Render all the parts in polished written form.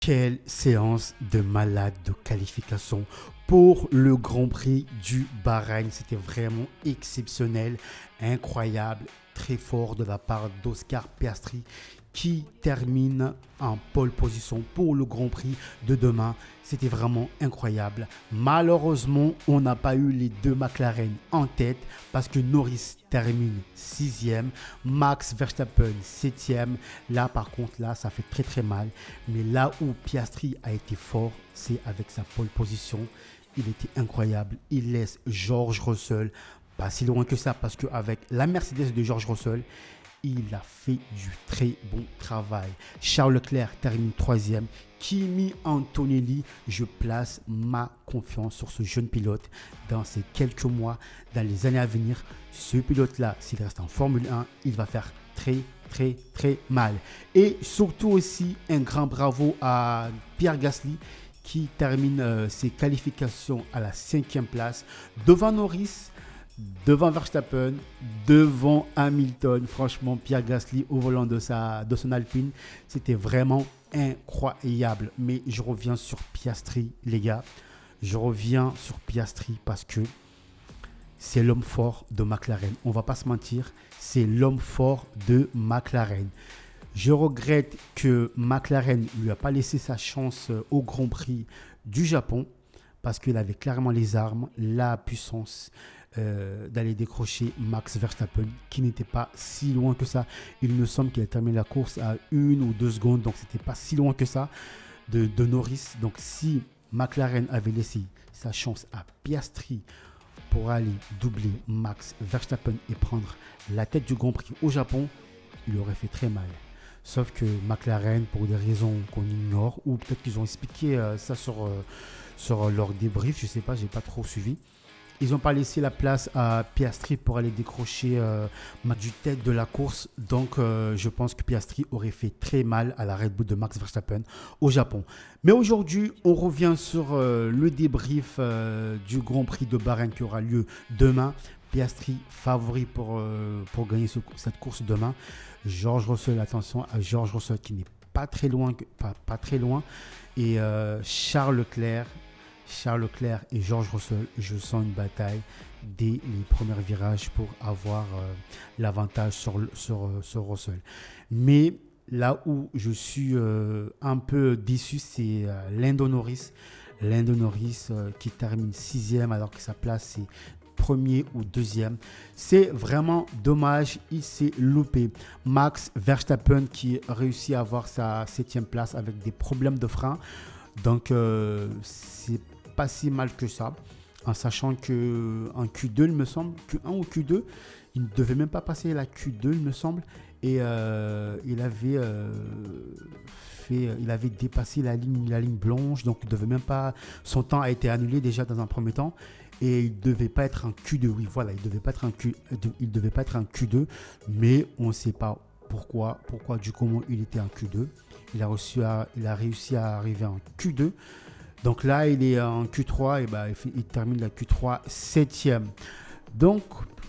Quelle séance de malade de qualification pour le Grand Prix du Bahreïn. C'était vraiment exceptionnel, incroyable, très fort de la part d'Oscar Piastri qui termine en pole position pour le Grand Prix de demain. C'était vraiment incroyable. Malheureusement, on n'a pas eu les deux McLaren en tête parce que Norris termine 6e, Max Verstappen 7e. Là, par contre, là, ça fait très très mal. Mais là où Piastri a été fort, c'est avec sa pole position. Il était incroyable. Il laisse George Russell pas si loin que ça parce qu'avec la Mercedes de George Russell, il a fait du très bon travail. Charles Leclerc termine 3e. Kimi Antonelli, je place ma confiance sur ce jeune pilote dans ces quelques mois, dans les années à venir. Ce pilote-là, s'il reste en Formule 1, il va faire très mal. Et surtout aussi, un grand bravo à Pierre Gasly qui termine ses qualifications à la 5e place devant Norris, devant Verstappen, devant Hamilton. Franchement, Pierre Gasly au volant de son Alpine, c'était vraiment incroyable. Mais je reviens sur Piastri, les gars. Je reviens sur Piastri parce que c'est l'homme fort de McLaren. On ne va pas se mentir, c'est l'homme fort de McLaren. Je regrette que McLaren ne lui a pas laissé sa chance au Grand Prix du Japon parce qu'il avait clairement les armes, la puissance d'aller décrocher Max Verstappen qui n'était pas si loin que ça. Il me semble qu'il a terminé la course à 1 ou 2 secondes, donc c'était pas si loin que ça de Norris. Donc si McLaren avait laissé sa chance à Piastri pour aller doubler Max Verstappen et prendre la tête du Grand Prix au Japon, il aurait fait très mal. Sauf que McLaren, pour des raisons qu'on ignore, ou peut-être qu'ils ont expliqué ça sur leur débrief, je ne sais pas, je n'ai pas trop suivi. Ils n'ont pas laissé la place à Piastri pour aller décrocher du tête de la course. Donc, je pense que Piastri aurait fait très mal à la Red Bull de Max Verstappen au Japon. Mais aujourd'hui, on revient sur le débrief du Grand Prix de Bahreïn qui aura lieu demain. Piastri favori pour gagner cette course demain. George Russell, attention à George Russell qui n'est pas très loin. Pas très loin. Et Charles Leclerc et George Russell, je sens une bataille dès les premiers virages pour avoir l'avantage sur Russell. Mais là où je suis un peu déçu, c'est Lando Norris. Lando Norris qui termine 6e alors que sa place c'est premier ou deuxième. C'est vraiment dommage, il s'est loupé. Max Verstappen qui réussit à avoir sa 7e place avec des problèmes de frein. Donc c'est pas si mal que ça, en sachant que en Q2 il me semble, Q1 ou Q2, il ne devait même pas passer la Q2 il me semble, et il avait dépassé la ligne blanche, donc il devait même pas, son temps a été annulé déjà dans un premier temps, et il devait pas être un Q2, oui voilà, il devait pas être un Q2, mais on ne sait pas pourquoi du comment il était en Q2. Il a réussi à arriver en Q2. Donc là, il est en Q3 et il termine la Q3 7e. Donc,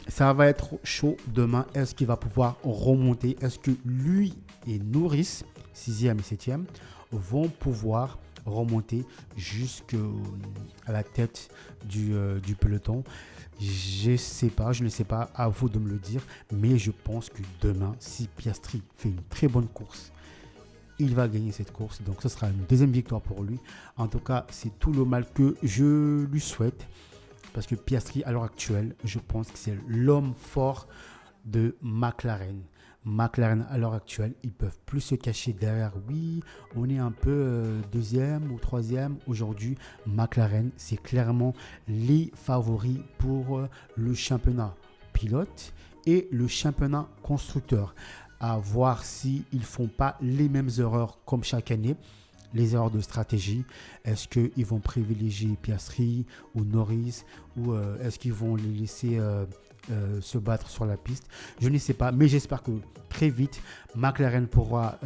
ça va être chaud demain. Est-ce qu'il va pouvoir remonter? Est-ce que lui et Norris, 6e et 7e, vont pouvoir remonter jusqu'à la tête du peloton? Je ne sais pas, à vous de me le dire. Mais je pense que demain, si Piastri fait une très bonne course, il va gagner cette course, donc ce sera une deuxième victoire pour lui. En tout cas, c'est tout le mal que je lui souhaite, parce que Piastri, à l'heure actuelle, je pense que c'est l'homme fort de McLaren. McLaren, à l'heure actuelle, ils ne peuvent plus se cacher derrière. Oui, on est un peu deuxième ou troisième. Aujourd'hui, McLaren, c'est clairement les favoris pour le championnat pilote et le championnat constructeur. À voir s'ils ne font pas les mêmes erreurs comme chaque année, les erreurs de stratégie. Est-ce qu'ils vont privilégier Piastri ou Norris, ou est-ce qu'ils vont les laisser se battre sur la piste? Je ne sais pas, mais j'espère que très vite, McLaren pourra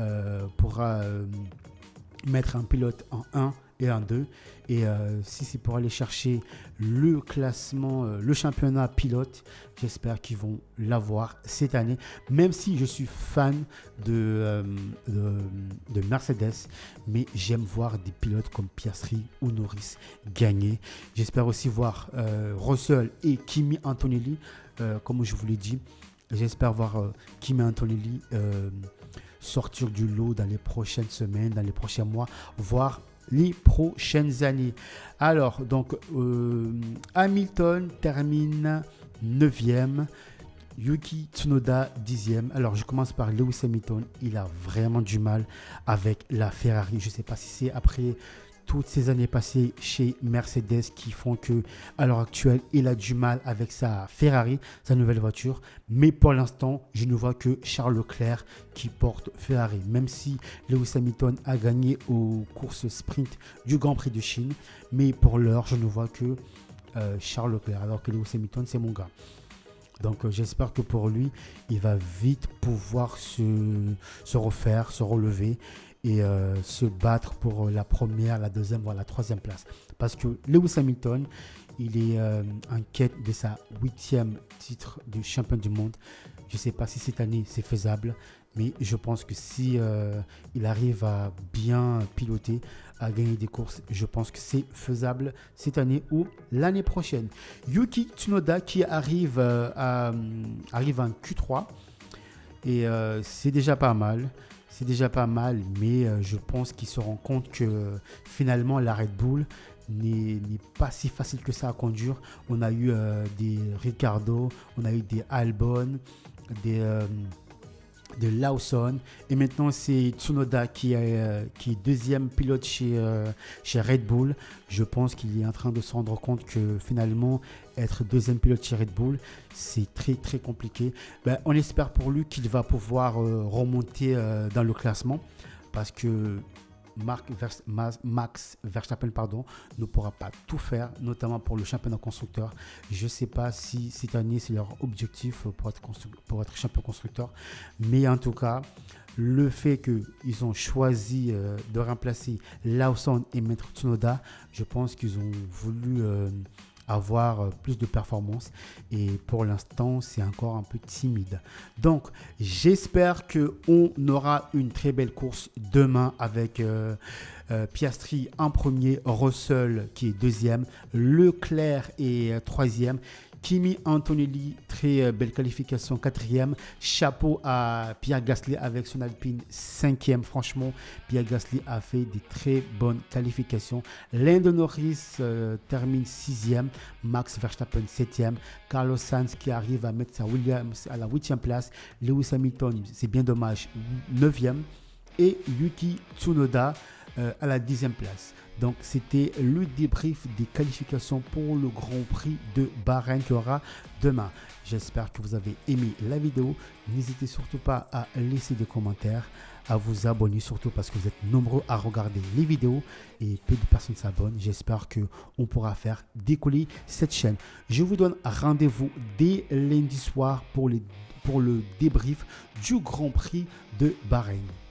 mettre un pilote en 1 et un 2. Et si c'est pour aller chercher le classement, le championnat pilote, j'espère qu'ils vont l'avoir cette année. Même si je suis fan de Mercedes, mais j'aime voir des pilotes comme Piastri ou Norris gagner. J'espère aussi voir Russell et Kimi Antonelli, comme je vous l'ai dit. J'espère voir Kimi Antonelli sortir du lot dans les prochaines semaines, dans les prochains mois, voire les prochaines années. Alors, donc, Hamilton termine 9e, Yuki Tsunoda 10e. Alors, je commence par Lewis Hamilton. Il a vraiment du mal avec la Ferrari. Je ne sais pas si c'est après toutes ces années passées chez Mercedes qui font que, à l'heure actuelle, il a du mal avec sa Ferrari, sa nouvelle voiture. Mais pour l'instant, je ne vois que Charles Leclerc qui porte Ferrari. Même si Lewis Hamilton a gagné aux courses sprint du Grand Prix de Chine. Mais pour l'heure, je ne vois que Charles Leclerc. Alors que Lewis Hamilton, c'est mon gars. Donc j'espère que pour lui, il va vite pouvoir se refaire, se relever et se battre pour la première, la deuxième, voire la troisième place. Parce que Lewis Hamilton, il est en quête de sa 8e titre de champion du monde. Je ne sais pas si cette année c'est faisable, mais je pense que si il arrive à bien piloter, à gagner des courses, je pense que c'est faisable cette année ou l'année prochaine. Yuki Tsunoda qui arrive en Q3 et c'est déjà pas mal. C'est déjà pas mal, mais je pense qu'il se rend compte que finalement la Red Bull n'est pas si facile que ça à conduire. On a eu des Ricciardo, on a eu des Albon, de Lawson, et maintenant c'est Tsunoda qui est deuxième pilote chez Red Bull. Je pense qu'il est en train de se rendre compte que finalement être deuxième pilote chez Red Bull, c'est très très compliqué. On espère pour lui qu'il va pouvoir remonter dans le classement, parce que Max Verstappen ne pourra pas tout faire, notamment pour le championnat constructeur. Je ne sais pas si cette année c'est leur objectif pour être champion constructeur, mais en tout cas, le fait qu'ils ont choisi de remplacer Lawson et mettre Tsunoda, je pense qu'ils ont voulu avoir plus de performance, et pour l'instant c'est encore un peu timide. Donc j'espère qu'on aura une très belle course demain avec Piastri en premier, Russell qui est deuxième, Leclerc est troisième, Kimi Antonelli, très belle qualification, quatrième. Chapeau à Pierre Gasly avec son Alpine, cinquième. Franchement, Pierre Gasly a fait des très bonnes qualifications. Lando Norris termine sixième. Max Verstappen, septième. Carlos Sainz qui arrive à mettre sa Williams à la 8e place. Lewis Hamilton, c'est bien dommage, 9e. Et Yuki Tsunoda à la 10e place. Donc, c'était le débrief des qualifications pour le Grand Prix de Bahreïn qui aura demain. J'espère que vous avez aimé la vidéo. N'hésitez surtout pas à laisser des commentaires, à vous abonner, surtout parce que vous êtes nombreux à regarder les vidéos et peu de personnes s'abonnent. J'espère qu'on pourra faire décoller cette chaîne. Je vous donne rendez-vous dès lundi soir pour le débrief du Grand Prix de Bahreïn.